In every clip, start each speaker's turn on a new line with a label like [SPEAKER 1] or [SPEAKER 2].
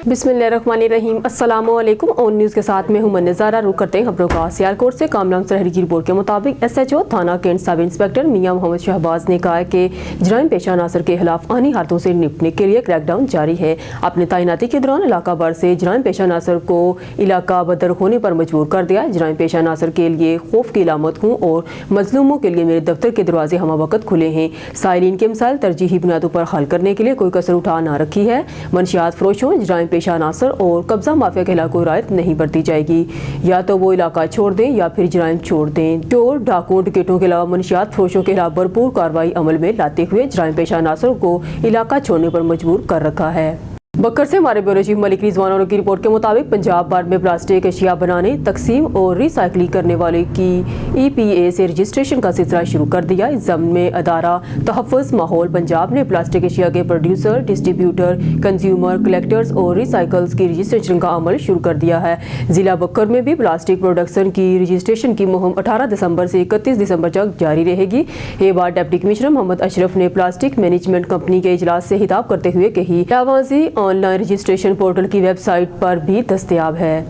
[SPEAKER 1] بسم اللہ الرحمن الرحیم۔ السلام علیکم۔ اون نیوز کے ساتھ میں ہوں نظارہ رخ کرتے ہیں خبروں کا۔ سیالکوٹ سے کامران سرحدی کی رپورٹ کے مطابق ایس ایچ او تھانہ کینٹ سب انسپکٹر میاں محمد شہباز نے کہا کہ جرائم پیشہ عناصر کے خلاف آنی ہاتھوں سے نپٹنے کے لیے کریک ڈاؤن جاری ہے۔ اپنے تعیناتی کے دوران علاقہ بھر سے جرائم پیشہ عناصر کو علاقہ بدر ہونے پر مجبور کر دیا۔ جرائم پیشہ عناصر کے لیے خوف کی علامت ہوں اور مظلوموں کے لیے میرے دفتر کے دروازے ہمہ وقت کھلے ہیں۔ سائلین کے مسائل ترجیحی بنیادوں پر حل کرنے کے لیے کوئی کسر اٹھا نہ رکھی ہے۔ منشیات فروشوں، جرائم پیشہ عناصر اور قبضہ مافیا کے علاقوں رعایت نہیں برتی جائے گی۔ یا تو وہ علاقہ چھوڑ دیں یا پھر جرائم چھوڑ دیں۔ چور، ڈاکو، ڈکیٹوں کے علاوہ منشیات فروشوں کے خلاف بھرپور کارروائی عمل میں لاتے ہوئے جرائم پیشہ عناصر کو علاقہ چھوڑنے پر مجبور کر رکھا ہے۔ بکر سے ہمارے بیورو چیف ملک رضوان اور کی رپورٹ کے مطابق پنجاب بھر میں پلاسٹک اشیاء بنانے، تقسیم اور ری سائیکلنگ کرنے والے کی ای پی اے سے رجسٹریشن کا سلسلہ شروع کر دیا۔ اس ضمن میں ادارہ تحفظ ماحول پنجاب نے پلاسٹک اشیاء کے پروڈیوسر، ڈسٹریبیوٹر، کنزیومر، کلیکٹرز اور ری سائیکلز کی رجسٹریشن کا عمل شروع کر دیا ہے۔ ضلع بکر میں بھی پلاسٹک پروڈکشن کی رجسٹریشن کی مہم 18 دسمبر سے 31 دسمبر تک جاری رہے گی۔ یہ بات ڈپٹی کمشنر محمد اشرف نے پلاسٹک مینجمنٹ کمپنی کے اجلاس سے خطاب کرتے ہوئے کہی۔ لاوازی آن لائن رجسٹریشن پورٹل کی ویب سائٹ پر بھی دستیاب ہے۔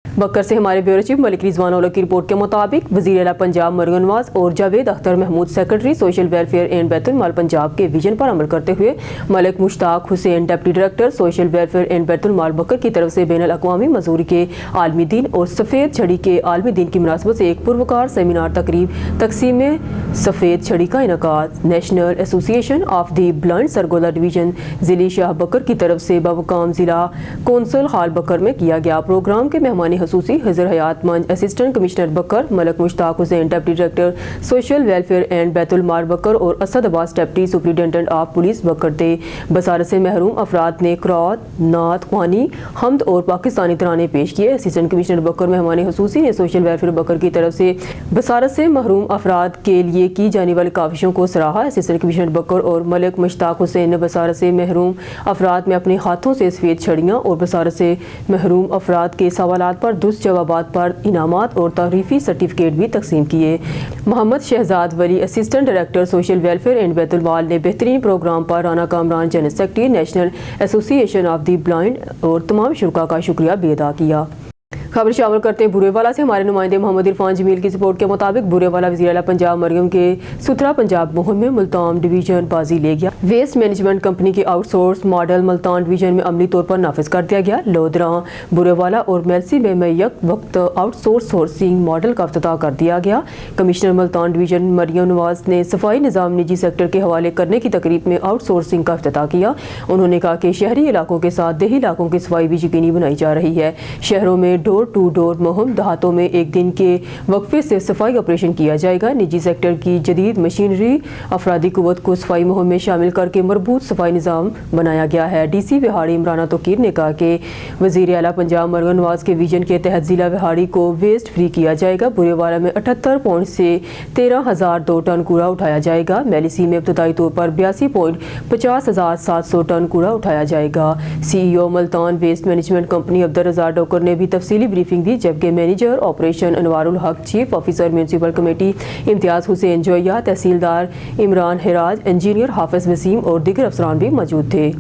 [SPEAKER 1] بکر سے ہمارے بیورو چیف ملک رضوان اولو کی رپورٹ کے مطابق وزیر اعلیٰ پنجاب مریم نواز اور Javed Akhtar Mahmood secretary social welfare and Baitulmal Punjab کے ویژن پر عمل کرتے ہوئے Malik Mushtaq Hussain deputy director social welfare and Baitulmal بکر کی طرف سے بین الاقوامی مزدوری کے عالمی دن اور سفید چھڑی کے عالمی دن کی مناسبت سے ایک پروکار سیمینار تقریب تقسیم سفید چھڑی کا انعقاد national association of the blind Sargodha division ضلع شاہ بکر کی طرف سے بمقام ضلع کونسل ہال بکر میں کیا گیا۔ پروگرام کے مہمان خصوصی Khizar Hayat Manj assistant commissioner Bhakkar Malik Mushtaq Hussain deputy director social welfare and Baitulmal Bhakkar اور Asad Abbas deputy superintendent of police Bhakkar تھے۔ بصارت سے محروم افراد نے قرات، نعت خوانی، حمد اور پاکستانی ترانے پیش کیے۔ اسسٹنٹ کمشنر بکر مہمان خصوصی نے سوشل ویلفیئر بکر کی طرف سے بصارت سے محروم افراد کے لیے کی جانے والی کاوشوں کو سراہا۔ اسسٹنٹ کمشنر بکر اور ملک مشتاق حسین نے بصارت سے محروم افراد میں اپنے ہاتھوں سے سفید چھڑیاں اور بصارت سے محروم افراد کے سوالات پر درست جوابات پر انعامات اور تعریفی سرٹیفکیٹ بھی تقسیم کیے۔ Muhammad Shahzad Wali assistant director social welfare and Baitulmal نے بہترین پروگرام پر Rana Kamran general secretary national association of the blind اور تمام شرکاء کا شکریہ بھی ادا کیا۔ خبر شامل کرتے ہیں بورے والا سے ہمارے نمائندے محمد عرفان جمیل کی رپورٹ کے مطابق بورے والا وزیر اعلیٰ پنجاب مریم کے ستھرا پنجاب مہم میں ملتان ڈویژن بازی لے گیا۔ ویسٹ مینجمنٹ کمپنی کے out source model Multan division میں عملی طور پر نافذ کر دیا گیا۔ لودھراں، بورے والا اور میلسی میں یک وقت آؤٹ سورس سورسنگ ماڈل کا افتتاح کر دیا گیا۔ کمشنر ملتان ڈویژن مریم نواز نے صفائی نظام نجی سیکٹر کے حوالے کرنے کی تقریب میں آؤٹ سورسنگ کا افتتاح کیا۔ انہوں نے کہا کہ شہری علاقوں کے ساتھ دیہی علاقوں کی صفائی بھی یقینی بنائی جا رہی ہے۔ شہروں میں ڈور ٹو ڈور مہم، دیہاتوں میں ایک دن کے وقفے سے صفائی آپریشن کیا جائے گا۔ نجی سیکٹر کی جدید مشینری افرادی قوت کو صفائی مہم میں شامل کر کے مربوط صفائی نظام بنایا گیا ہے۔ ڈی سی وہاڑی عمرانہ توقیر نے کہا کہ وزیر اعلیٰ پنجاب مریم نواز کے ویژن کے تحت ضلع وہاڑی کو ویسٹ فری کیا جائے گا۔ بورے والا میں 78 پوائنٹ سے 13,002 ٹن کوڑا اٹھایا جائے گا۔ میلیسی میں ابتدائی طور پر 82.50,700 ٹن کوڑا اٹھایا جائے گا۔ C E O Multan waste management company Abdul Razzaq Dokar نے بھی تفصیلی بریفنگ دی، جبکہ مینیجر آپریشن انوار الحق، چیف آفیسر میونسپل کمیٹی امتیاز حسین جویا، تحصیلدار عمران ہراج، انجینئر حافظ وسیم اور دیگر افسران بھی موجود تھے۔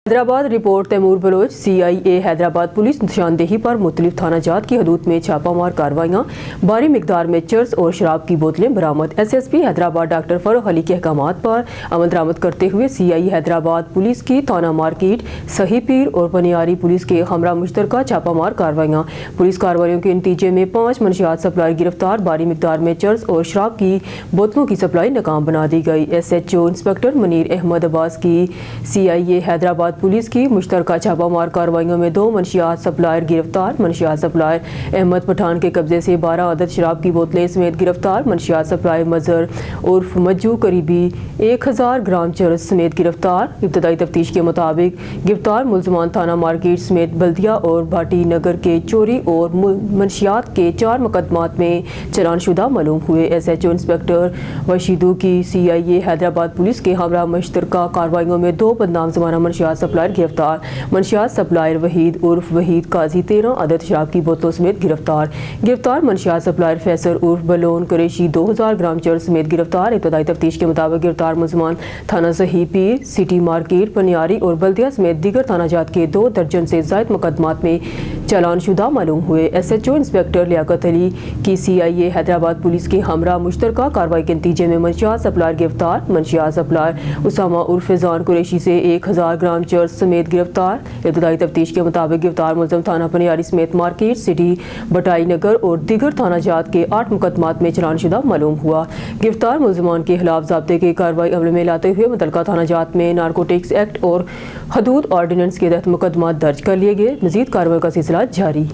[SPEAKER 1] حیدرآباد رپورٹ تیمور بلوچ سی آئی اے حیدرآباد پولیس نشاندہی پر مختلف تھانہ جات کی حدود میں چھاپہ مار کارروائیاں، بھاری مقدار میں چرس اور شراب کی بوتلیں برآمد۔ S S P Hyderabad doctor Farrukh Ali کے احکامات پر عمل درآمد کرتے ہوئے سی آئی اے حیدرآباد پولیس کی تھانہ مارکیٹ، صحیح پیر اور پنیاری پولیس کے ہمراہ مشترکہ چھاپہ مار کارروائیاں۔ پولیس کارروائیوں کے نتیجے میں 5 منشیات سپلائر گرفتار، بھاری مقدار میں چرس اور شراب کی بوتلوں کی سپلائی ناکام بنا دی گئی۔ S H O inspector Munir Ahmed Abbas کی سی آئی اے حیدرآباد پولیس کی مشترکہ چھاپہ مار کارروائیوں میں 2 منشیات سپلائر گرفتار۔ منشیات سپلائر احمد پٹھان کے قبضے سے 12 عدد شراب کی بوتلیں سمیت گرفتار۔ منشیات سپلائر مظہر عرف مجو قریبی 1000 گرام چرس سمیت گرفتار۔ ابتدائی تفتیش کے مطابق گرفتار ملزمان تھانہ مارکیٹ سمیت بلدیہ اور بھاٹی نگر کے چوری اور منشیات کے 4 مقدمات میں چلان شدہ معلوم ہوئے۔ ایس ایچ او انسپکٹر وشیدو کی سی آئی اے حیدرآباد پولیس کے ہمراہ مشترکہ کارروائیوں میں 2 بدنام زمانہ منشیات सप्लायर गिरफ्तार। मंशियात सप्लायर वहीद उर्फ वहीद काजी 13 अदद शराब की बोतलों समेत गिरफ्तार मंशियात सप्लायर फैसल उर्फ बलोन कुरैशी 2000 ग्राम चरस समेत गिरफ्तार। इब्तदाई तफ्तीश के मुताबिक गिरफ्तार मुलजमान थाना सही पीर, सिटी मार्केट, पनियारी और बल्दिया समेत दीगर थाना जात के 2 दर्जन से जायद मुकदमात में चालानशुदा मालूम हुए। SHO इंस्पेक्टर लियाकत अली की CIA हैदराबाद पुलिस के हमरा मुश्तरका कार्रवाई के नतीजे में मंशियात सप्लायर गिरफ्तार। मंशियात सप्लायर उसामा उर्फ फैजान कुरैशी से 1000 ग्राम चरस समेत गिरफ्तार। इब्तदाई तफ्तीश के मुताबिक गिरफ्तार मुलजम थाना पनियारी समेत मार्केट, सिटी, बटाई नगर और दीगर थाना जात के 8 मुकदमात में चालानशुदा मालूम हुआ। गिरफ्तार मुलजमान के खिलाफ ज़ाब्ते की कार्रवाई अमल में लाते हुए मुतल्लिका थाना जात में नारकोटिक्स एक्ट और हदूद ऑर्डिनेंस के तहत मुकदमा दर्ज कर लिए गए। मज़ीद कार्रवाई का सिलसिला जारी।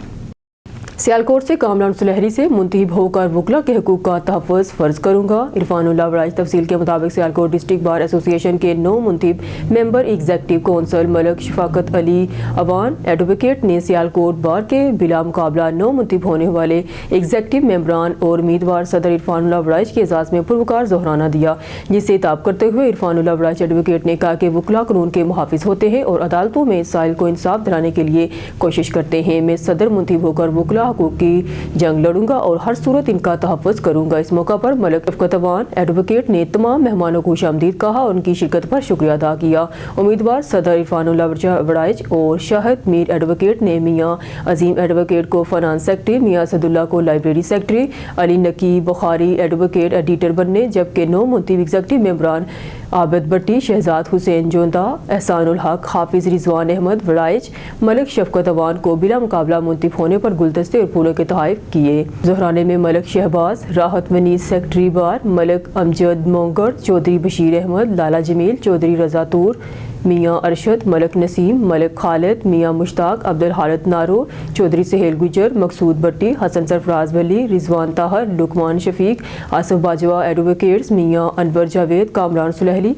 [SPEAKER 1] सियालकोट से कामरान सुलहरी से मुंतहिब होकर वकला के हुकूक का तहफ़्फ़ुज़ फ़र्ज़ करूँगा। इरफानुल्लाह वराइज तफसील के मुताबिक सियालकोट डिस्ट्रिक्ट बार एसोसिएशन के 9 मुंतहिब member executive council Malik Shafaqat Ali Awan advocate ने सियालकोट बार के बिला मुकाबला 9 मुंतहिब होने वाले एग्जीक्यूटिव मेंबरान और उम्मीदवार सदर इरफानुल्लाह वराइज के एजाज़ में पुरवकार ज़ोहराना दिया, जिससे ताब करते हुए इरफानुल्लाह वराइज एडवोकेट ने कहा कि वकला कानून के मुहाफ़िज़ होते हैं और अदालतों में साइल को इंसाफ दिलाने के लिए कोशिश करते हैं। मैं सदर मुंतहिब होकर वकला हकूक़ की जंग लड़ूंगा और हर सूरत इनका तहफ़्फ़ुज़ करूंगा। इस मौका पर मलक शफकत अवान एडवोकेट ने तमाम मेहमानों को खुशामदीद कहा और उनकी शिरकत पर शुक्रिया अदा किया। उम्मीदवार सदर इरफानुल्लाह वराइज और शाहिद मीर एडवोकेट ने मियाँ अजीम एडवोकेट को फाइनेंस सेक्रेटरी, मियाँ असदुल्ला को लाइब्रेरी सेक्रेटरी, अली नकी बुखारी एडवोकेट एडिटर बनने, जबकि 9 मुंतहिब एग्जीक्यूटिव मेंबरान आबिद भट्टी, शहजाद हुसैन जोंदा, एहसानुल हक, हाफिज रिजवान अहमद वराइज, मलक शफकत अवान को बिला मुकाबला मुंतहिब होने पर गुलदस्ते और फूलों के तोहफे किए। ज़ोहराने में मलक शहबाज, राहत वनीस सेक्रेटरी बार, मलक अमजद मोंगर, चौधरी बशीर अहमद, लाला जमील, चौधरी रजा तूर, मियाँ अरशद, मलक नसीम, मलक खालिद, मियाँ मुश्ताक, अब्दुल हालत नारो, चौधरी सहेल गुजर, मकसूद भट्टी, हसन सरफराज वली, रिजवान ताहर, लुकमान शफीक, आसिफ बाजवा एडवोकेट्स, मियाँ अनवर जावेद, कामरान सुलहरी।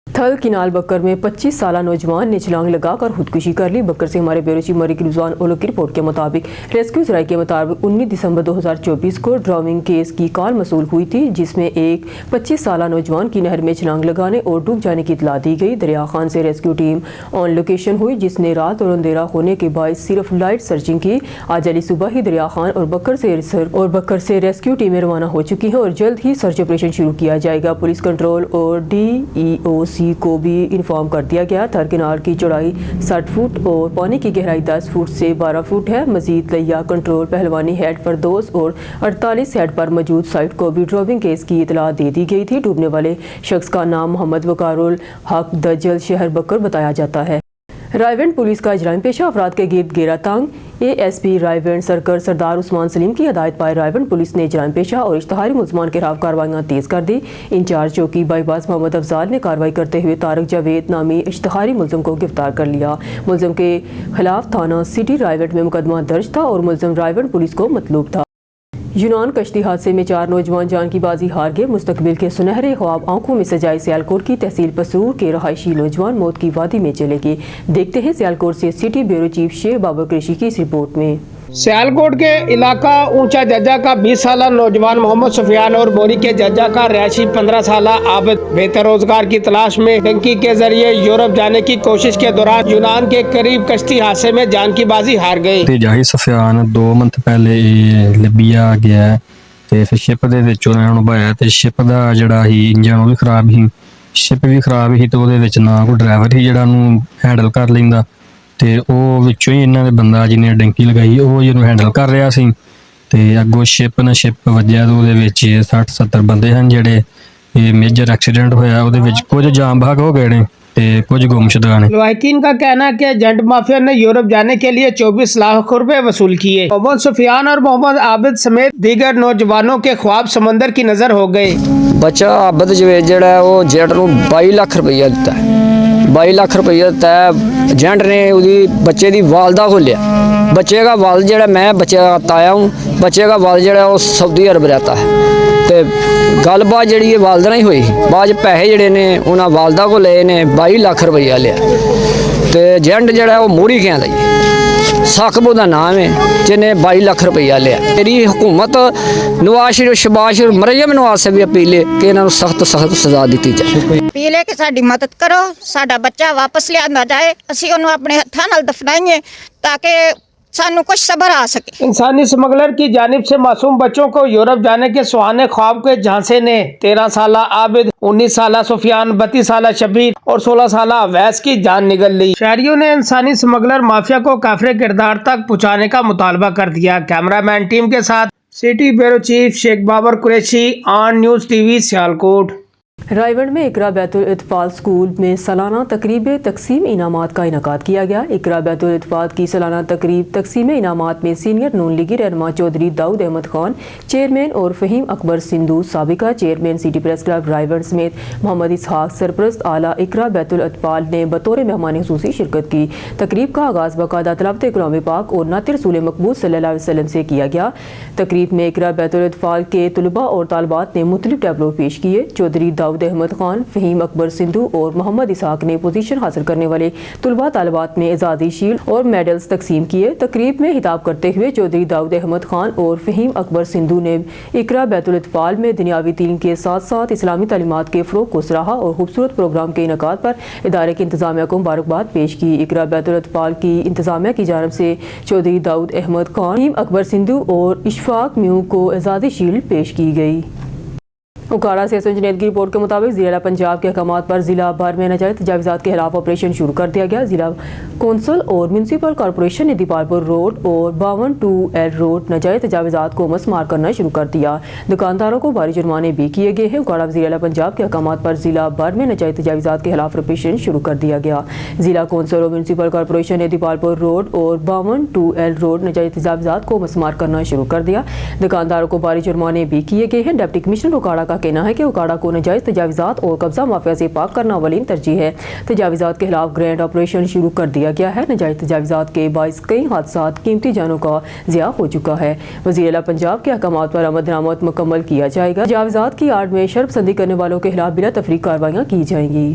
[SPEAKER 1] थल किनाल बकर में 25 साला नौजवान ने छलांग लगाकर खुदकुशी कर ली। बकर से हमारे ब्यूरो चीफ मलिक रिजवान ओलो की रिपोर्ट के मुताबिक रेस्क्यू जराये के मुताबिक 19 दिसंबर 2024 को ड्राउनिंग केस की कॉल मसूल हुई थी, जिसमें एक 25 साला नौजवान की नहर में छलांग लगाने और डूब जाने की इतला दी गई। दरिया खान से रेस्क्यू टीम ऑन लोकेशन हुई, जिसने रात और अंधेरा होने के बायस सिर्फ लाइट सर्चिंग की। आज अली सुबह ही दरिया खान और बकर से रेस्क्यू टीमें रवाना हो चुकी हैं और जल्द ही सर्च ऑपरेशन शुरू किया जाएगा। पुलिस कंट्रोल और DEOC को भी इन्फॉर्म कर दिया गया। थर किनार की चौड़ाई 60 फुट और पानी की गहराई 10 फुट से 12 फुट है। मजीद लिया कंट्रोल पहलवानी हेड फरदोस और 48 हेड पर मौजूद साइट को भी ड्राइविंग केस की इतला दे दी गई थी। डूबने वाले शख्स का नाम मोहम्मद वकारुल हक दजल शहर बकर बताया जाता है। रायवेंड पुलिस का इजराम पेशा अफराद के गिर्द घेरा तंग। ASP रायवेंड सरकर सरदार उस्मान सलीम की हदायत पाए रायवेंड पुलिस ने इजराम पेशा और इश्तहारी मुलजमान के खिलाफ कार्रवाइयाँ तेज कर दी। इंचार्ज चौकी बाईपास मोहम्मद अफजाल ने कार्रवाई करते हुए तारक जावेद नामी इश्तहारी मुलजम को गिरफ्तार कर लिया। मुलजम के खिलाफ थाना सिटी रायवेंड में मुकदमा दर्ज था और मुलजम रायवेंड पुलिस को मतलूब था। यूनान कश्ती हादसे में 4 नौजवान जान की बाजी हार गए। मुस्तकबिल के सुनहरे ख्वाब आंखों में सजाए सियालकोट की तहसील पसरूर के रहायशी नौजवान मौत की वादी में चले गए। देखते हैं सियालकोट से city bureau chief Sheikh Babar Qureshi की इस रिपोर्ट में।
[SPEAKER 2] सियालकोट के इलाका ऊंचा जज्जा का 20 साला नौजवान मोहम्मद सुफियान और बोरी के जज्जा का रहायशी 15 साला आबिद बेहतर रोजगार की तलाश में टंकी के जरिए यूरोप जाने की कोशिश के दौरान यूनान के करीब कश्ती हादसे में जान की बाजी हार गए।
[SPEAKER 3] जाहिर सुफियान 2 मंथ पहले लीबिया गया ਤੇ ਫਿਰ ਸ਼ਿਪ ਦੇ ਵਿੱਚ ਉਹਨਾਂ ਨੂੰ ਭਾਇਆ ਤੇ ਸ਼ਿਪ ਦਾ ਜਿਹੜਾ ਹੀ ਇੰਜਨ ਉਹ ਵੀ ਖਰਾਬ ਸੀ, ਸ਼ਿਪ ਵੀ ਖਰਾਬ ਸੀ ਤੇ ਉਹਦੇ ਵਿੱਚ ਨਾ ਕੋਈ ਡਰਾਈਵਰ ਸੀ ਜਿਹੜਾ ਨੂੰ ਹੈਂਡਲ ਕਰ ਲੈਂਦਾ ਤੇ ਉਹ ਵਿੱਚੋਂ ਹੀ ਇਹਨਾਂ ਦੇ ਬੰਦਾ ਜਿਹਨੇ ਡੰਕੀ ਲਗਾਈ ਉਹ ਜਿਹਨੂੰ ਹੈਂਡਲ ਕਰ ਰਿਹਾ ਸੀ ਤੇ ਅੱਗੋਂ ਸ਼ਿਪ ਵੱਜਿਆ ਤੇ ਉਹਦੇ ਵਿੱਚ 60-70 ਬੰਦੇ ਹਨ ਜਿਹੜੇ ਇਹ ਮੇਜਰ एक्सीडेंट ਹੋਇਆ। ਉਹਦੇ ਵਿੱਚ ਕੁਝ ਜਾਮ भाग हो गए ਨੇ ਤੇ ਕੁਝ गुमशुदा ने।
[SPEAKER 2] लवाकिन का कहना है कि एजेंट माफिया ने यूरोप जाने के लिए 24 लाख रुपए वसूल किए। मोहम्मद सुफियान और मोहम्मद आबिद समेत दीगर नौजवानों के ख्वाब समंदर की नजर हो गए।
[SPEAKER 4] बच्चा आबिद जवेद ਜਿਹੜਾ ਉਹ ਏਜੰਟ ਨੂੰ 22 ਲੱਖ ਰੁਪਈਆ ਦਿੱਤਾ, 22 ਲੱਖ ਰੁਪਈਆ ਦਿੱਤਾ। ਏਜੰਟ ਨੇ ਉਹਦੀ ਬੱਚੇ ਦੀ ਵਾਲਦਾ खोलिया। बच्चे का वाल ਜਿਹੜਾ मैं बच्चे का ताया हूँ, बच्चे का वाल ਜਿਹੜਾ ਉਹ सऊदी अरब रहता है ਤੇ ਗੱਲਬਾਤ ਜਿਹੜੀ ਇਹ ਵਾਲਦਾ ਨਾਲ ਹੀ ਹੋਈ। ਬਾਅਦ ਪੈਸੇ ਜਿਹੜੇ ਨੇ ਉਹਨਾਂ ਵਾਲਦਾ ਕੋ ਲਏ ਨੇ 22 ਲੱਖ ਰੁਪਈਆ ਲਿਆ ਤੇ ਏਜੰਟ ਜਿਹੜਾ ਉਹ ਮੋਹਰੀ ਕਹਿੰਦਾ ਜੀ ਸਾਕਬ ਉਹਦਾ ਨਾਮ ਹੈ, ਜਿਹਨੇ 22 ਲੱਖ ਰੁਪਈਆ ਲਿਆ। ਮੇਰੀ ਹਕੂਮਤ ਨਵਾਜ਼ ਸ਼ਰੀਫ, ਸ਼ਬਾਸ਼ ਮਰੀਮ ਨਵਾਜ਼ ਸੇ ਵੀ ਅਪੀਲ ਹੈ ਕਿ ਇਹਨਾਂ ਨੂੰ ਸਖਤ ਸਜ਼ਾ ਦਿੱਤੀ ਜਾਏ।
[SPEAKER 5] ਅਪੀਲ ਹੈ ਕਿ ਸਾਡੀ ਮਦਦ ਕਰੋ, ਸਾਡਾ ਬੱਚਾ ਵਾਪਸ ਲਿਆਂਦਾ ਜਾਏ, ਅਸੀਂ ਉਹਨੂੰ ਆਪਣੇ ਹੱਥਾਂ ਨਾਲ ਦਫਨਾਈਏ ਤਾਂ ਕਿ सानू कुछ सब्र आ सके।
[SPEAKER 2] इंसानी स्मगलर की जानिब से मासूम बच्चों को यूरोप जाने के सुहाने ख्वाब के झांसे ने 13 साल आबिद, 19 साल सुफियान, 32 साल शबीर और 16 साल अवैस की जान निगल ली। शहरियों ने इंसानी स्मगलर माफिया को काफिर किरदार तक पहुँचाने का मुतालबा कर दिया। कैमरामैन टीम के साथ city bureau chief Sheikh Babar Qureshi, on news TV, Sialkot.
[SPEAKER 1] Raigarh में इकरा बैतुल इत्फाल स्कूल में सालाना तकरीब तकसीम इनामात का इनकाद किया गया। इकरा बैतुल इत्फाल की सालाना तकरीब तकसीम इनामात में सीनियर नून लीगी रहनुमा चौधरी दाऊद अहमद खान, चेयरमैन, और फ़हीम अकबर सिंधु साबिका chairman city press club Raigarh समेत मोहम्मद इसहाक सरपरस्त आला इकरा बैतुल इत्फाल ने बतौर मेहमान खुसूसी शिरकत की। तकरीब का आगाज़ बाकायदा तिलावत कलाम पाक और नात रसूल मकबूल सल्लल्लाहु अलैहि वसल्लम से किया गया। तकरीब में इकरा बैतुल इत्फाल के तलबा और तालबात ने मुख्तलिफ टैबलो पेश किए। चौधरी दाऊद अहमद खान, फ़हीम अकबर सिंधु और मोहम्मद इसहाक ने पोजीशन हासिल करने वाले तलबा तालबात में एजाज़ी शील्ड और मेडल्स तकसीम किए। तकरीब में खिताब करते हुए चौधरी दाऊद अहमद खान और फ़हीम अकबर सिंधु ने इकरा बैतुल इत्फाल में दुनियावी तालीम के साथ साथ इस्लामी तालीमात के फ़रोग़ को सराहा और खूबसूरत प्रोग्राम के इनकाद पर इदारे की इंतज़ामिया को मुबारकबाद पेश की। इकरा बैतुल इत्फाल की इंतज़ामिया की जानिब से चौधरी दाऊद अहमद खान, फ़हीम अकबर सिंधु और इशफाक म्यू को एजाज़ी शील्ड पेश की गई। उकाड़ा से इंजीनियर की रिपोर्ट के मुताबिक ज़िला पंजाब के अहकामात पर ज़िला भर में नाजायज़ तजावीज़ात के खिलाफ ऑपरेशन शुरू कर दिया गया। ज़िला कौंसल और म्यूनसिपल कॉरपोरेशन ने दीपालपुर रोड और 52L रोड नाजायज़ तजावीज़ात को मसमार करना शुरू कर दिया। दुकानदारों को भारी जुर्माने भी किए गए हैं। उकाड़ा ज़िला पंजाब के अहकामात पर ज़िला भर में नाजायज़ तजावीज़ात के खिलाफ ऑपरेशन शुरू कर दिया गया। ज़िला कौंसल और म्यूनसिपल कॉरपोरेशन ने दीपालपुर रोड और 52L रोड नाजायज़ तजावीज़ात को मसमार करना शुरू कर दिया। दुकानदारों को भारी जुर्माने भी किए गए हैं। डिप्टी कमिश्नर उकाड़ा का कहना है कि उकाड़ा को नाजायज़ तजावीज़ात और कब्जा माफिया से पाक करना अवलीन तरजीह है। तजावीज़ात के खिलाफ ग्रैंड ऑपरेशन शुरू कर दिया गया है। नाजायज़ तजावीज़ात के बाइस कई हादसात, कीमती जानों का ज़िया हो चुका है। वज़ीर पंजाब के अहकामात पर अमल दरामद मुकम्मल किया जाएगा। तजावीज़ात की आड़ में शर्मसंदी करने वालों के खिलाफ बिला तफरीक कार्रवाइयाँ की जाएंगी।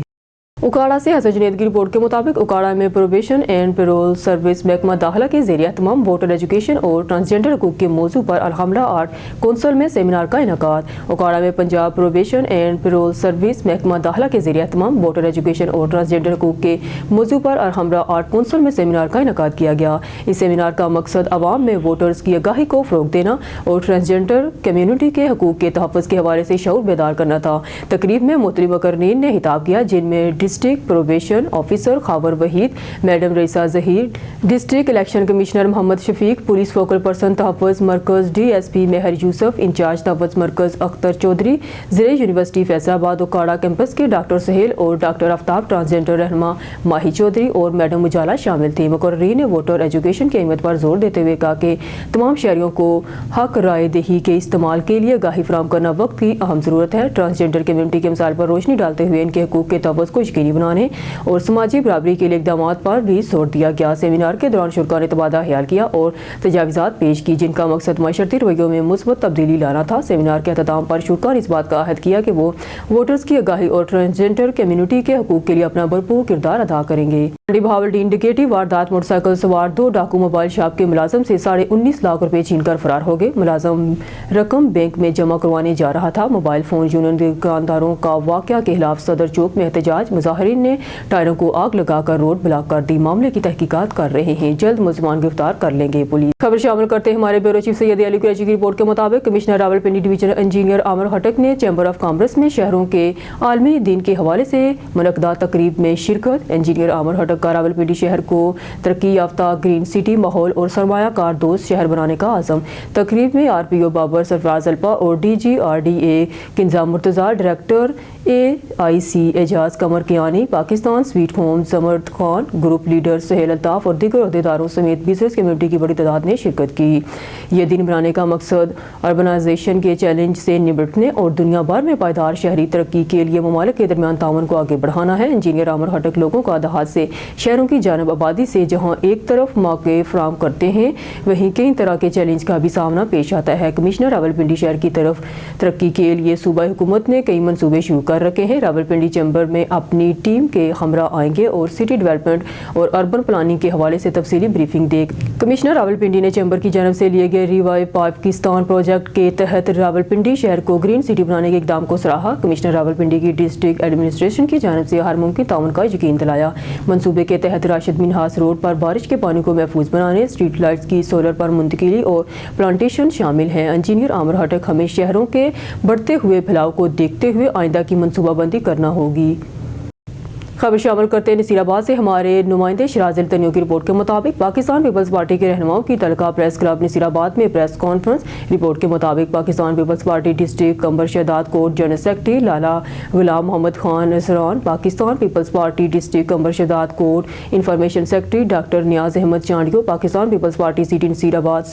[SPEAKER 1] उकाड़ा से हसन जुनैद की रिपोर्ट के मुताबिक उकाड़ा में प्रोबेशन एंड पेरोल सर्विस महकमा दाखिला के ज़रिए तमाम वोटर एजुकेशन और ट्रांसजेंडर हकूक़ के मौजू पर अलहमला आर्ट कौंसल में सेमिनार का इनकाद। उकाड़ा में Punjab probation and payroll service महकमा दाखिला के ज़रिए तमाम वोटर एजुकेशन और ट्रांसजेंडर हकूक़ के मौजू पर अलहमला आर्ट कौंसल में सेमिनार का इनकाद किया गया। इस सेमिनार का मकसद आवाम में वोटर्स की आगाही को फ़रोग़ देना और ट्रांसजेंडर कम्यूनिटी के हकूक़ के तहफ़्फ़ुज़ के हवाले से शऊर बेदार करना था। तकरीब में मुख्तलिफ़ मुक़र्रीन ने खिताब किया, जिनमें district probation officer Khawar Waheed, madam Raeesa Zaheer, district election commissioner Mohammad Shafiq, police focal person तहफ़्फ़ुज़ मरकज़ DSP मेहर यूसुफ, इंचार्ज तहफ़्फ़ुज़ मरकज़ अख्तर चौधरी, ज़िले यूनिवर्सिटी फैसलाबाद उकाड़ा कैंपस के डॉक्टर सहेल और डॉक्टर आफ्ताब, ट्रांसजेंडर रहनुमा माही चौधरी और मैडम उजाला शामिल थी। मुकर्रीन ने वोटर एजुकेशन की अहमियत पर जोर देते हुए कहा कि तमाम शहरियों को हक राय दही के इस्तेमाल के लिए आगाही फराहम करना वक्त की अहम ज़रूरत है। ट्रांसजेंडर कम्यूनिटी के मिसाल पर रोशनी डालते हुए इनके हकूक़ के तहफ़्फ़ुज़ को यकीनी बनाने और समाजी बराबरी के लिए इक़दामात पर भी जोर दिया गया। सेमिनार के दौरान शुरा ने तबादला ख्याल किया और तजावीज़ात पेश की, जिनका मकसद माशरती रवैयों में मुस्बत तब्दीली लाना था। सेमिनार के अख्ताम पर शुरा ने इस बात का अहद किया कि वो वोटर्स की आगाही और ट्रांसजेंडर कम्यूनिटी के हकूक़ के लिए अपना भरपूर किरदार अदा करेंगे। बहावलडी इंडिकेटिव वारदात, मोटरसाइकिल सवार 2 डाकू मोबाइल शॉप के मुलाजम से 19.5 लाख रुपए छीनकर फरार हो गए। मुलाजम रकम बैंक में जमा करवाने जा रहा था। मोबाइल फोन यूनियन दुकानदारों का वाक़या के खिलाफ सदर चौक में एहतजाज, मुजाहिरीन ने टायरों को आग लगाकर रोड ब्लॉक कर दी। मामले की तहकीकात कर रहे हैं, जल्द मुलज़मान गिरफ्तार कर लेंगे पुलिस। खबर शामिल करते हैं हमारे ब्यूरो चीफ सैयद अली कुरैशी की रिपोर्ट के मुताबिक commissioner Rawalpindi divisional engineer Aamir Khattak ने चैम्बर ऑफ कॉमर्स में शहरों के आलमी दिन के हवाले से मुनक़दा तकरीब में शिरकत। इंजीनियर आमिर हटक का रावलपिंडी शहर को तरक्की याफ्ता ग्रीन सिटी, माहौल और सरमायाकार दोस्त शहर बनाने का आज़म। तकरीब में RPO बाबर सरफराज अल्पा और DG RDA Kinza Murtaza, director AIC Ejaz Qamar Kiani, Pakistan sweet home Zamurd Khan, group leader Suhail Altaf और दीगर अहदेदारों समेत बिजनेस कम्यूनिटी की बड़ी तादाद ने ने शिरकत की। ये दिन मनाने का मकसद अर्बनाइजेशन के चैलेंज से निपटने और दुनिया भर में पायदार शहरी तरक्की के लिए ममालिक के दरमियान ताउन को आगे बढ़ाना है। इंजीनियर आमर हटक लोगों का दहात से शहरों की जानब आबादी से जहाँ एक तरफ मौके फराहम करते हैं, वहीं कई तरह के चैलेंज का भी सामना पेश आता है। कमिश्नर रावलपिंडी शहर की तरफ तरक्की के लिए सूबाई हुकूमत ने कई मंसूबे शुरू कर रखे हैं। रावलपिंडी चैम्बर में अपनी टीम के हमरा आएंगे और सिटी डेवलपमेंट और अर्बन प्लानिंग के हवाले से तफसीली ब्रीफिंग दे। कमिश्नर रावलपिंडी ने चैम्बर की जानब से लिए गए रिवाइव पाकिस्तान प्रोजेक्ट के तहत रावलपिंडी शहर को ग्रीन सिटी बनाने के इकदाम को सराहा। कमिश्नर रावलपिंडी की डिस्ट्रिक्ट एडमिनिस्ट्रेशन की जानब से हर मुमकिन ताउन का यकीन दिलाया। मंसूबे के तहत राशिद मिनहास रोड पर बारिश के पानी को महफूज बनाने, स्ट्रीट लाइट्स की सोलर पर मुंतकिली और प्लांटेशन शामिल हैं। इंजीनियर आमर हटक हमें शहरों के बढ़ते हुए फैलाव को देखते हुए आइंदा की मनसूबाबंदी करना होगी। खबर शामिल करते हैं नसीराबाद से हमारे नुमाइंदे शराजिल तनियो की रिपोर्ट के मुताबिक पाकिस्तान पीपल्स पार्टी के रहनुमाओं की तलका प्रेस क्लब नसीराबाद में प्रेस कॉन्फ्रेंस। रिपोर्ट के मुताबिक Pakistan Peoples Party district Qambar Shahdad Kot general secretary Lala Ghulam Mohammad Khan Nasran, Pakistan Peoples Party district Qambar Shahdad Kot information secretary doctor Niaz Ahmed Chandio, Pakistan Peoples Party city Nasirabad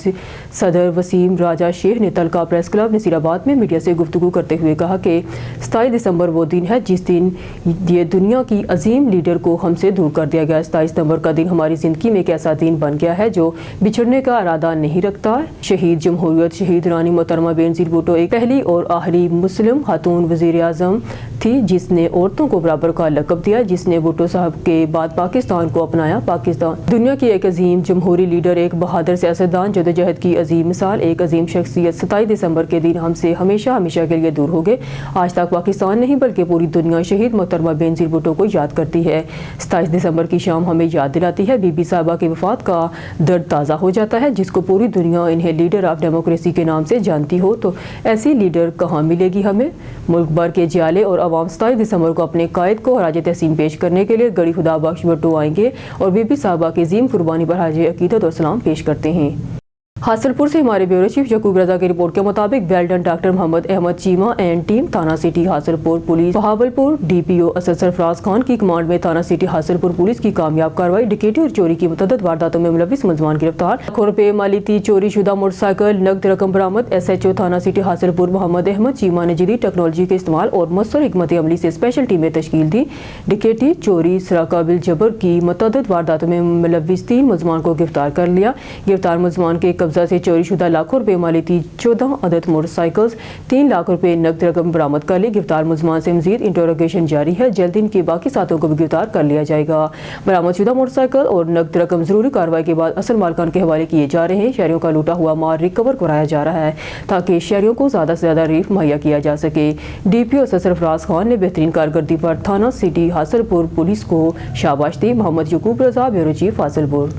[SPEAKER 1] सदर वसीम राजा शेख ने तलका प्रेस क्लब नसीराबाद में मीडिया से गुफ्तगू करते हुए कहा कि 27 दिसंबर वो दिन है जिस दिन ये दुनिया की अजीम लीडर को हमसे दूर कर दिया गया। 27 दिसंबर का दिन हमारी जिंदगी में एक ऐसा दिन बन गया है जो बिछड़ने का इरादा नहीं रखता। शहीद जमहूरियत शहीद रानी मोहतरमा बेनजीर भुट्टो एक पहली और आखिरी मुस्लिम खातून वजीर आजम थी जिसने औरतों को बराबर का लक़ब दिया, जिसने भुट्टो साहब के बाद पाकिस्तान को अपनाया। पाकिस्तान दुनिया की एक अजीम जमहूरी लीडर, एक बहादुर सियासतदान, जदोजहद की अजीम मिसाल, एक अजीम शख्सियत 27 दिसंबर के दिन हमसे हमेशा हमेशा के लिए दूर हो गए। आज तक पाकिस्तान नहीं बल्कि पूरी दुनिया शहीद मोहतरमा बेनजीर भुट्टो को याद करती है। 27 दिसंबर की शाम हमें याद दिलाती है बीबी साहिबा की वफात का दर्द ताज़ा हो जाता है, जिसको पूरी दुनिया इन्हें लीडर ऑफ डेमोक्रेसी के नाम से जानती हो। तो ऐसी लीडर कहाँ मिलेगी हमें? मुल्क भर के जियाले और आवाम 27 दिसंबर को अपने कायद को हराज तहसीन पेश करने के लिए गड़ी खुदा बख्श भुट्टो आएंगे और बीबी साहिबा की अजीम कुर्बानी पर हाजिर अकीदत और सलाम पेश करते हैं। हासिलपुर से हमारे ब्यूरो चीफ यकूब रजा की रिपोर्ट के मुताबिक well done doctor Mohammad Ahmad Cheema and team थाना city Hasilpur police Bahawalpur DPO Asad Sarfraz Khan की कमांड में थाना सिटी हासिलपुर पुलिस की कामयाब कार्रवाई। डकैती और चोरी की मुतअद्दिद वारदातों में मुलविस मुलजमान गिरफ्तार। लाखों रुपए मालियती चोरी शुदा मोटरसाइकिल नकद रकम बरामद। SHO थाना सिटी हासिलपुर मोहम्मद अहमद चीमा ने जदीद टेक्नोलॉजी के इस्तेमाल और मुस्तर हिकमत अमली से स्पेशल टीमें तश्कील दी। डकैती चोरी सराका बिल जबर की मुतअद्दिद वारदातों में मुलविस 3 मुलजमान को गिरफ्तार कर लिया। गिरफ्तार मुलजमान के कब्जा से चोरी शुदा लाखों रुपए मालियती 14 अदद मोटरसाइकिल्स 3 लाख रुपए नकद रकम बरामद कर ली। गिरफ्तार मुलजमान से मजीद इंटरोगेशन जारी है। जल्द इनके बाकी साथियों को भी गिरफ्तार कर लिया जाएगा। बरामद शुदा मोटरसाइकिल और नकद रकम जरूरी कार्रवाई के बाद असल मालकान के हवाले किए जा रहे हैं। शहरियों का लूटा हुआ माल रिकवर कराया जा रहा है ताकि शहरियों को ज्यादा से ज्यादा रिलीफ मुहैया किया जा सके। DPO सरफराज खान ने बेहतरीन कारकर्दगी पर थाना सिटी हासिलपुर पुलिस को शाबाश दी। मोहम्मद यकूब रजा ब्यूरो चीफ हासिलपुर।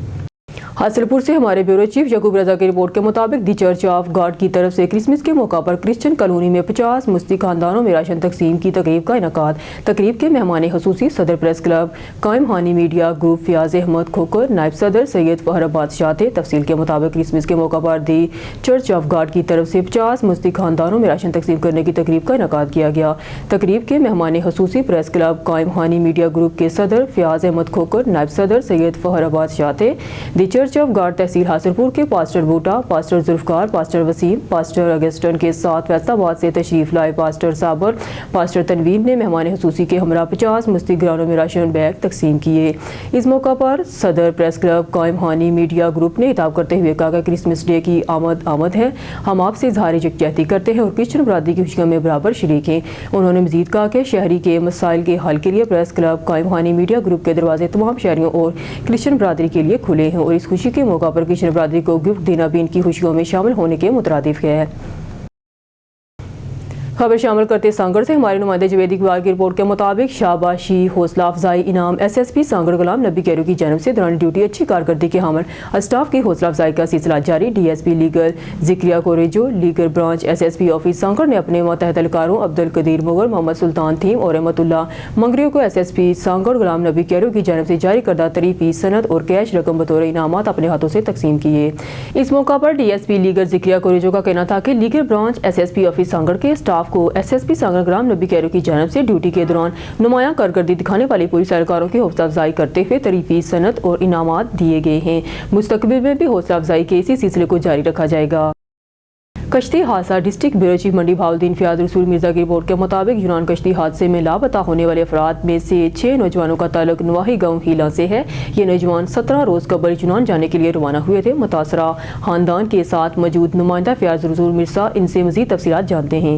[SPEAKER 1] हासिलपुर से हमारे ब्यूरो चीफ यकूब रजा की रिपोर्ट के मुताबिक दी चर्च ऑफ गॉड की तरफ से क्रिसमस के मौका पर क्रिश्चियन कॉलोनी में 50 मुस्लिम खानदानों में राशन तकसीम की तकरीब का इनकाद। तकरीब के मेहमान खसूसी सदर प्रेस क्लब कायम हानी मीडिया ग्रुप फयाज अहमद खोकर, नायब सदर सैयद फहर बादशाह थे। तफसील के मुताबिक क्रिसमस के मौका पर दी चर्च ऑफ गॉड की तरफ से 50 मुस्लिम खानदानों में राशन तकसीम करने की तकरीब का इनकाद किया गया। तकरीब के मेहमान खसूसी प्रेस क्लब कायम हानी मीडिया ग्रुप के सदर फयाज अहमद खोकर, नायब सदर सैयद फहर बादशाह थे। दी चर्च ऑफ गॉड तहसील हासिलपुर के pastor Boota, pastor Zulfiqar, pastor Waseem, pastor Augustine के साथ फैसलाबाद से तशरीफ लाए पास्टर साबर, पास्टर तनवीर ने मेहमान खसूसी के हमरा 50 मुस्लिम घरानों में राशन बैग तकसीम किए। इस मौका पर सदर प्रेस क्लब कायम हानी मीडिया ग्रुप ने खिताब करते हुए कहा कि क्रिसमस डे की आमद है, हम आपसे इज़हार यकजहती करते हैं और क्रिश्चियन बरादरी की खुशियों में बराबर शरीक हैं। उन्होंने मजीद कहा कि शहरी के मसाइल के हल के लिए प्रेस क्लब कायम हानी मीडिया ग्रुप के दरवाजे तमाम शहरियों और क्रिश्चियन बरादरी के लिए खुले हैं और इस खुशी के मौका पर क्रिश्चियन बरादरी को गिफ्ट देना भी इनकी खुशियों में शामिल होने के मुतरादिफ है। खबर शामिल करते सांगड़ से हमारे नुमाइंदे जवेद इकबाल की रिपोर्ट के मुताबिक शाबाशी हौसला अफजाई इनाम SSP सांगड़ गुलाम नबी कैरू की जानब से दौरान ड्यूटी अच्छी कारकर्दगी के हामिल स्टाफ की हौसला अफजाई का सिलसिला जारी। DSP legal Zakriya Korejo legal branch SSP office Sanghar ने अपने मातहत एहलकारों अब्दुल कदीर मुगल, मोहम्मद सुल्तान थीम और रहमतुल्लाह मंगरियों को SSP सांगड़ गुलाम नबी कैरू की जानब से जारी करदा तरीफी सनद और कैश रकम बतौर इनामात अपने हाथों से तकसीम किए। इस मौका पर DSP लीगल जिक्रिया कोरेजो का कहना था कि legal branch SSP office Sanghar के स्टाफ को SSP सांगरग्राम नबी कैरो की जानिब से ड्यूटी के दौरान नुमायां कारकर्दगी दिखाने वाले पुलिस एहलकारों की हौसला अफजाई करते हुए तरीफी सनत और इनामात दिए गए हैं। मुस्तकबिल में भी हौसला अफजाई के इसी सिलसिले को जारी रखा जाएगा। कश्ती हादसा डिस्ट्रिक्ट ब्यूरो चीफ मंडी बहाउद्दीन फयाज रसूल मिर्जा की रिपोर्ट के मुताबिक यूनान कश्ती हादसे में लापता होने वाले अफराद में से 6 नौजवानों का ताल्लुक नवाही गांव हीला से है। ये नौजवान 17 रोज कबल यूनान जाने के लिए रवाना हुए थे। मुतासरा खानदान के साथ मौजूद नुमाइंदा फयाज रसूल मिर्जा इनसे मजीद तफसीलात जानते हैं।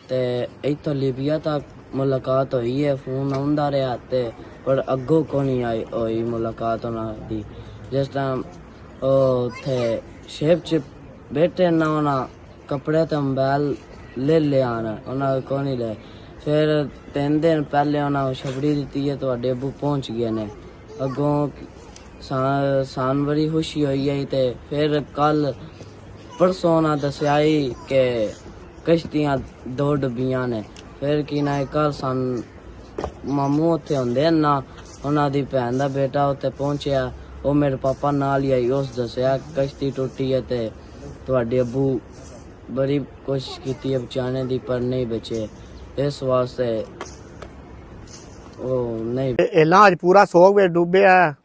[SPEAKER 6] ते इत्थों लीबिया तक मुलाकात हुई है, फोन आंदा रहा ते पर अग्गों को नहीं आई हुई मुलाकात उन्हां दी। जिस टाइम थे शेप च बैठे ना उन्हां कपड़े ते मोबाइल ले आना उन्हां को नहीं ले। फिर 3 दिन पहले उन्हां छबड़ी दी है तो अब्बू पहुंच गए ने। अगों सान बड़ी खुशी हुई है ते फिर कल परसों उन्हां दस्सिया कि कश्तियां 2 डुबियां ने। फिर की ना कल सन मामू उत्थे हुंदे ना उन्हां दी भैन दा बेटा उत्थे पहुंचया, वो मेरे पापा नाल ही आई, उस दस्सिया कश्ती टुटी है ते तुहाडे अब्बू बड़ी कोशिश की बचाने दी पर नहीं बचे। इस वास्ते वो नहीं
[SPEAKER 7] इलाज पूरा सोग में डूबे है।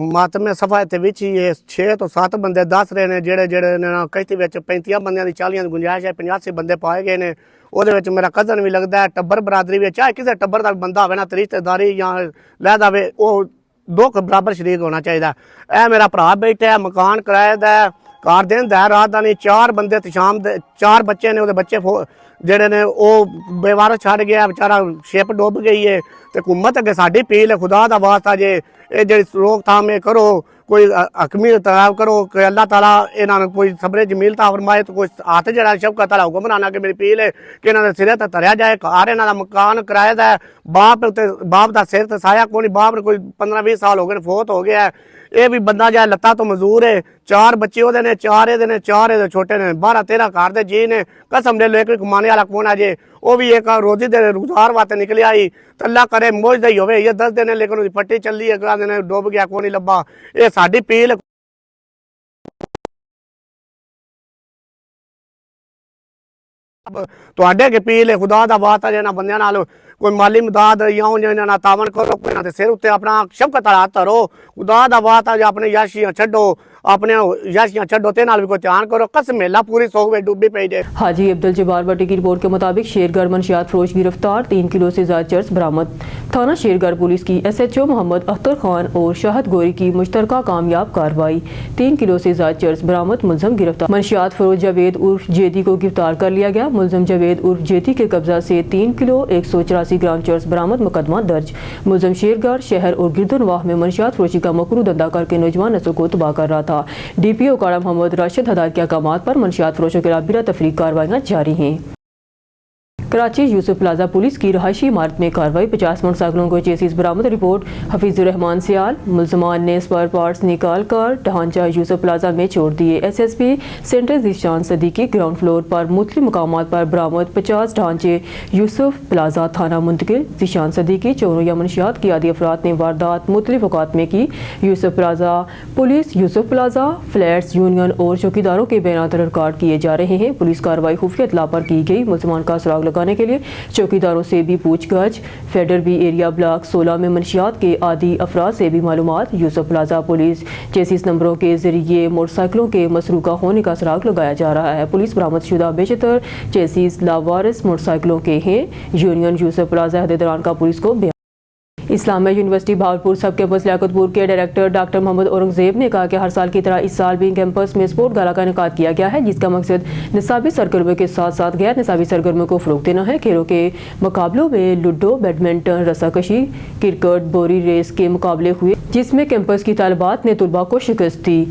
[SPEAKER 7] मातमे सफा इत्थे विच ही 6 तो 7 बंदे दस रहे ने जेड़े ने कश्ती विच 35 बंदियां दी 40 दी गुंजाइश है, 85 बंदे पाए गए ने। ਉਹਦੇ ਵਿੱਚ ਮੇਰਾ ਕਜ਼ਨ ਵੀ ਲੱਗਦਾ ਹੈ, ਟੱਬਰ ਬਰਾਦਰੀ ਵਿੱਚ ਚਾਹੇ ਕਿਸੇ ਟੱਬਰ ਦਾ ਬੰਦਾ ਹੋਵੇ ਨਾ ਰਿਸ਼ਤੇਦਾਰੀ ਜਾਂ ਲੈਦਾ ਹੋਵੇ ਉਹ ਦੋ ਬਰਾਬਰ ਸ਼ਰੀਕ ਹੋਣਾ ਚਾਹੀਦਾ। ਇਹ ਮੇਰਾ ਭਰਾ ਬੈਠਾ ਹੈ, ਮਕਾਨ ਕਿਰਾਏ ਦਾ ਕਾਰ ਦਿਨ ਦਾ ਰਾਤ ਦਾ ਨਹੀਂ। 4 ਬੰਦੇ ਤੇ ਸ਼ਾਮ ਦੇ 4 ਬੱਚੇ ਨੇ, ਉਹਦੇ ਬੱਚੇ ਜਿਹੜੇ ਨੇ ਉਹ ਬੇਵਾਰਸ ਛੱਡ ਗਿਆ ਵਿਚਾਰਾ, ਸ਼ਿਪ ਡੁੱਬ ਗਈ ਹੈ। ਤੇ ਹਕੂਮਤ ਅੱਗੇ ਸਾਡੀ ਅਪੀਲ ਹੈ, ਖੁਦਾ ਦਾ ਵਾਸਤਾ ਜੇ ਇਹ ਜਿਹੜੀ ਰੋਕਥਾਮ ਇਹ ਕਰੋ, कोई हकमी तलाब करो कि अल्लाह ताला इन्होंने कोई सबरे जमील ता फरमाए तो कोई हाथ जरा शौकत वाला हुक्मराना के मेरी अपील है कि इन्होंने सिरे ते तरया जाए। घर इन्हों मकान किराए का बाप का सिर ते साया को नहीं, बाप ने कोई 15-20 साल हो गए फोत हो गया है। ये भी बंदा जाए लत्ता तो मजदूर है। 4 बच्चे ओदे ने, 4 एदे ने, 4 एदे छोटे ने, 12-13 घर दे जी ने। कसम ले लो एक कमाने वाला कौन है जे, वो भी एक रोजी दे रोजगार वास्ते निकले आई। तो अल्लाह करे मौज ही होवे। ये 10 दिन लेकिन उसकी पट्टी चल रही है, अगला दिन डूब गया को नहीं लब्बा। ये साडी पील ਤੁਹਾਡੇ ਅੱਗੇ ਅਪੀਲ ਹੈ, ਖੁਦਾ ਦਾ ਵਾਸਤਾ ਜਿਹਨਾਂ ਬੰਦਿਆਂ ਨਾਲ ਕੋਈ ਮਾਲੀ ਮਦਦ ਜਾਂ ਜਿਹਨਾਂ ਨਾਲ ਤਾਵਨ ਕਰੋ, ਕੋਈ ਇਹਨਾਂ ਦੇ ਸਿਰ ਉੱਤੇ ਆਪਣਾ ਸ਼ਫਕਤ ਵਾਲਾ ਹੱਥ ਧਰੋ। ਖੁਦਾ ਦਾ ਵਾਸਤਾ ਜੇ ਆਪਣੇ ਯਾਸ਼ੀਆਂ ਛੱਡੋ, अपने याशियां छड्डो ते नाल भी कोई ध्यान करो। कसम मेला पूरी सोग में डूबी पई जे।
[SPEAKER 1] हाजी अब्दुल जब्बार भट्टी की रिपोर्ट के मुताबिक शेरगढ़ मनशियात फरोश गिरफ्तार, 3 किलो से ज्यादा चर्स बरामद। थाना शेरगढ़ पुलिस की SHO मोहम्मद अख्तर खान और शाहद गोरी की मुश्तरका कामयाब कार्रवाई, 3 किलो से ज्यादा चर्स बरामद, मुलजम गिरफ्तार। मनशियात फरोश जावेद उर्फ जेदी को गिरफ्तार कर लिया गया। मुलजम जावेद उर्फ जेदी के कब्जा से 3 किलो 184 ग्राम चर्स बरामद, मुकदमा दर्ज। मुलजम शेरगढ़ शहर और गिरदुनवाह में मनशियात फरोशी का मकरू धंधा करके नौजवान नस्ल को तबाह कर रहा था। DPO काड़ा मोहम्मद राशिद हदायत के अहकामात पर मनशियात फरोशों के खिलाफ बिला तफरीक कार्रवाइयाँ जारी हैं। कराची यूसुफ प्लाजा पुलिस की रहायशी इमारत में कार्रवाई, 50 मोटरसाइकिलों को चेसिस बरामद। रिपोर्ट हफीजुर रहमान सियाल। मुलजमान ने स्पर पार्ट्स निकाल कर ढांचा यूसुफ प्लाजा में छोड़ दिए। SSP centre Zeeshan Siddiqui ground floor पर मुख्तलिफ मकामात पर बरामद 50 ढांचे यूसुफ प्लाजा थाना मुंतकिल। ज़ीशान सदीकी चोरों या मनशियात की आदि अफराद ने वारदात मुख्तलिफ औकात में की। Yusuf plaza police Yusuf plaza flats union और चौकीदारों के बयान रिकॉर्ड किए जा रहे हैं। पुलिस कार्रवाई खुफिया इत्तला पर की गई। मुलजमान का सुराग लगाने के लिए चौकीदारों से भी पूछगछ। फेडर बी एरिया ब्लॉक 16 में मनशियात के आदि अफराद से भी मालूमात। यूसुफ प्लाजा पुलिस चेसिस नंबरों के जरिए मोटरसाइकिलों के मसरूका होने का सुराग लगाया जा रहा है। पुलिस बरामदशुदा बेशतर चेसिस लावारिस मोटरसाइकिलों के हैं। यूनियन यूसुफ प्लाजा हद दौरान का पुलिस को बयान। इस्लामिया यूनिवर्सिटी भावलपुर सब कैंपस लियाकतपुर के डायरेक्टर डॉक्टर मोहम्मद औरंगजेब ने कहा कि हर साल की तरह इस साल भी कैंपस में स्पोर्ट गाला का इनेकाद किया गया है, जिसका मकसद निसाबी सरगर्मियों के साथ साथ गैर निसाबी सरगर्मियों को फ़रोग़ देना है। खेलों के मुकाबलों में लूडो, बैडमिंटन, रस्साकशी, क्रिकेट, बोरी रेस के मुकाबले हुए, जिसमें कैंपस की तालिबात ने तलबा को शिकस्त दी।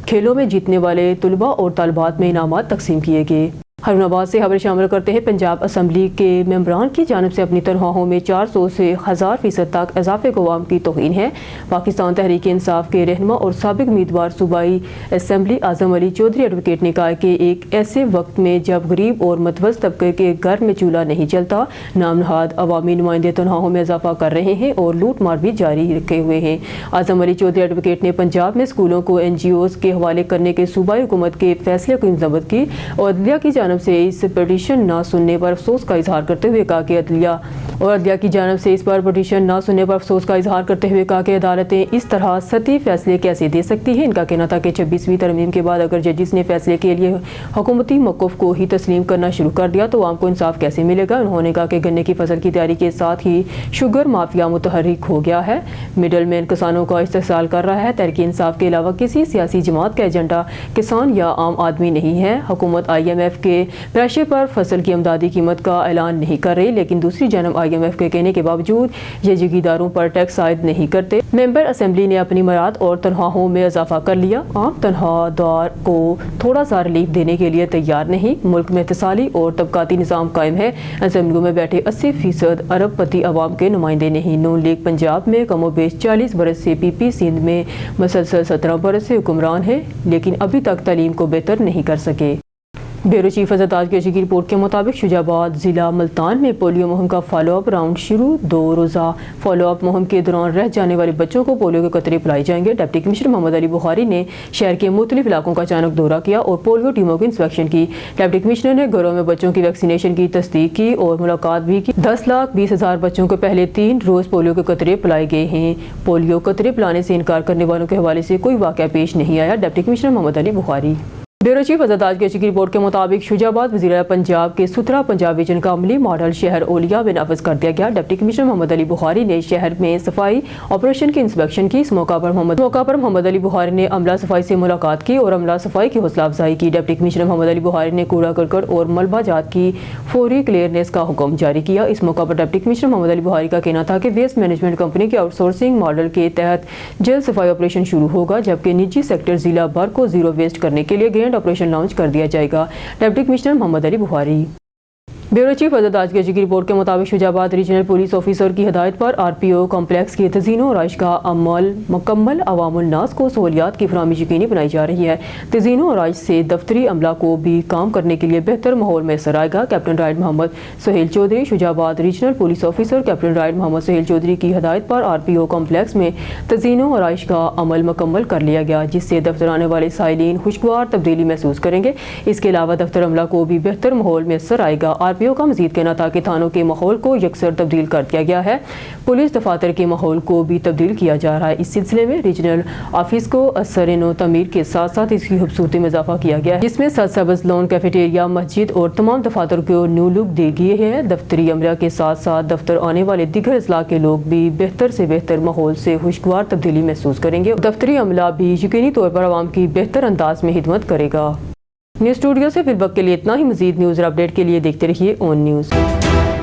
[SPEAKER 1] खेलों में जीतने वाले तलबा और तालिबात में इनामात तकसीम किए गए। हरुणाबाद से खबर शामिल करते हैं। पंजाब असम्बली के मेंबरान की जानिब से अपनी तनख्वाहों में 400 से 1000% तक इजाफे को अवाम की तौहीन है। पाकिस्तान तहरीक इंसाफ के रहनुमा और साबिक उम्मीदवार सूबाई असम्बली आजम अली चौधरी एडवोकेट ने कहा कि एक ऐसे वक्त में जब गरीब और मतवस्त तबके के घर में चूल्हा नहीं चलता, नामनहाद अवामी नुमाइंदे तनख्वाहों में इजाफा कर रहे हैं और लूट मार भी जारी रखे हुए हैं। आजम अली चौधरी एडवोकेट ने पंजाब में स्कूलों को NGOs के हवाले करने के सूबाई हुकूमत के फैसले को मजम्मत की और अदलिया की जानिब से इस पिटीशन न सुनने पर अफसोस का इजहार करते हुए कहा कि अदलिया की जानिब से इस पर पिटीशन न सुनने पर अफसोस का इजहार करते हुए कहा कि अदालतें इस तरह सती फैसले कैसे दे सकती हैं। इनका कहना था कि 26वीं तरमीम के बाद अगर जजिस ने फैसले के लिए हुकूमती मौक़िफ़ को ही तस्लीम करना शुरू कर दिया तो आवाम को इंसाफ कैसे मिलेगा। उन्होंने कहा कि गन्ने की फसल की तैयारी के साथ ही शुगर माफिया मुतहर्रिक हो गया है, मिडल मैन किसानों का इस्तेहसाल कर रहा है। तहरीक इंसाफ के अलावा किसी सियासी जमात का एजेंडा किसान या आम आदमी नहीं है। हुकूमत IMF के प्रेशर पर फसल की इमदादी कीमत का ऐलान नहीं कर रही, लेकिन दूसरी जानब IMF के कहने के बावजूद ये जगीदारों पर टैक्स आयद नहीं करते। मेंबर असेंबली ने अपनी मराद और तनख्वाहों में इजाफा कर लिया। आम तनख्वाहदार को थोड़ा सा रिलीफ देने के लिए तैयार नहीं। मुल्क में इत्तेसाली और तबकाती निज़ाम कायम है। असेंबलियों में बैठे 80% अरबपति अवाम के नुमाइंदे नहीं। नून लीग पंजाब में कमोबेश 40 बरस से PP सिंध में मसलसल 17 बरस से हुक्मरान है, लेकिन अभी तक तालीम को बेहतर नहीं कर सके। ब्यूरो चीफ हज़रत ताज कैशी की रिपोर्ट के मुताबिक शुजाबाद ज़िला मुल्तान में पोलियो मुहिम का फॉलोअप राउंड शुरू। 2 रोज़ा फॉलोअप मुहिम के दौरान रह जाने वाले बच्चों को पोलियो के कतरे पिलाए जाएंगे। डिप्टी कमिश्नर मोहम्मद अली बुखारी ने शहर के मुख्तलिफ इलाकों का अचानक दौरा किया और पोलियो टीमों की इंस्पेक्शन की। डिप्टी कमिश्नर ने घरों में बच्चों की वैक्सीनेशन की तस्दीक की और मुलाकात भी की। 10,20,000 बच्चों को पहले 3 रोज़ पोलियो के कतरे पिलाए गए हैं। पोलियो कतरे पिलाने से इनकार करने वालों के हवाले से कोई वाक़या पेश नहीं आया। Deputy commissioner Muhammad Ali Bukhari. Bureau chief Hazrat Taj कैशी की रिपोर्ट के मुताबिक शुजाबाद वज़ीर पंजाब के सुथरा पंजाब विजन का अमली मॉडल शहर ओलिया में नाफिज कर दिया गया। डिप्टी कमिश्नर मोहम्मद अली बुखारी ने शहर में सफाई ऑपरेशन की इंस्पेक्शन की। इस मौका पर मोहम्मद अली बुखारी ने अमला सफाई से मुलाकात की और अमला सफाई की हौसला अफजाई की। डिप्टी कमिश्नर मोहम्मद अली बुखारी ने कूड़ा करकट और मलबा जात की फौरी क्लियरनेस का हुक्म जारी किया। इस मौका पर डिप्टी कमिश्नर मोहम्मद अली बुखारी का कहना था कि वेस्ट मैनेजमेंट कंपनी के आउटसोर्सिंग मॉडल के तहत जल्द सफाई ऑपरेशन शुरू होगा, जबकि निजी सेक्टर जिला भर को जीरो वेस्ट करने के लिए ग्रैंड ऑपरेशन लॉन्च कर दिया जाएगा। Deputy commissioner Muhammad Ali Bukhari. Bureau chief Hazrat Taj कैशी की रिपोर्ट के मुताबिक शुजाबाद रीजनल पुलिस ऑफिसर की हिदायत पर RPO कॉम्प्लेक्स के तज़ीनो और आइश का अमल मुकम्मल अवामुल नास को सहूलियात की फराहमी यकीनी बनाई जा रही है। तज़ीनो और आइश से दफ्तरी अमला को भी काम करने के लिए बेहतर माहौल मैसर आएगा। कैप्टन राइड Muhammad Suhail Chaudhry Shujabad regional police officer captain राइड मोहम्मद सुहेल चौधरी की हिदायत पर RPO कॉम्प्लेक्स में तज़ीनो और आइश का अमल मुकम्मल कर लिया गया, जिससे दफ्तर आने वाले साइलिन खुशगवार तब्दीली महसूस करेंगे। इसके अलावा दफ्तर अमला को भी बेहतर माहौल मैसर आएगा। RPO का मजीद कहना था कि थानों के माहौल को यकसर तब्दील कर दिया गया है। पुलिस दफातर के माहौल को भी तब्दील किया जा रहा है। इस सिलसिले में रीजनल ऑफिस को असर नो तमीर के साथ साथ इसकी खूबसूरती में इजाफा किया गया है, जिसमें सरसब्ज़ लॉन, कैफेटेरिया, मस्जिद और तमाम दफातर को न्यू लुक दे गए हैं। दफ्तरी अमला के साथ साथ दफ्तर आने वाले दिगर अजला के लोग भी बेहतर से बेहतर माहौल से खुशगवार तब्दीली महसूस करेंगे। दफ्तरी अमला भी यकीनी तौर पर आवाम की बेहतर अंदाज में खिदमत करेगा। न्यूज़ स्टूडियो से फिर वक्त के लिए इतना ही। मजीद न्यूज़ और अपडेट के लिए देखते रहिए ऑन न्यूज़।